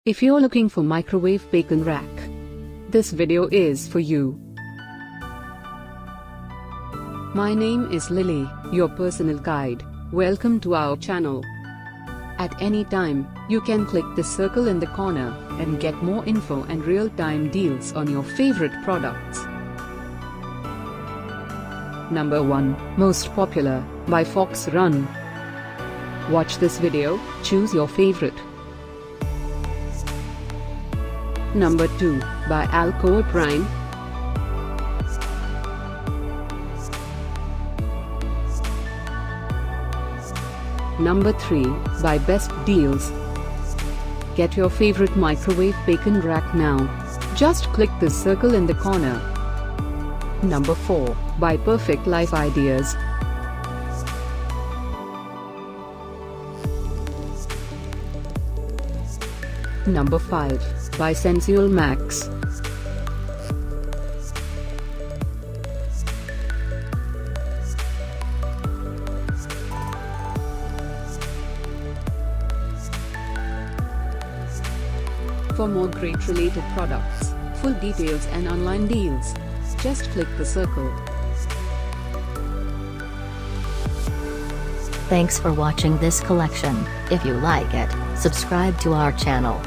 If you're looking for microwave bacon rack, this video is for you. My name is Lily, your personal guide. Welcome to our channel. At any time, you can click the circle in the corner and get more info and real-time deals on your favorite products. Number 1, Most Popular, by Fox Run. Watch this video, choose your favorite. Number 2, by Alcoa Prime. Number 3, by Best Deals. Get your favorite microwave bacon rack now. Just click the circle in the corner. Number 4, by Perfect Life Ideas. Number 5, by SensualMax. For more great related products, full details and online deals, just click the circle. Thanks for watching this collection. If you like it, subscribe to our channel.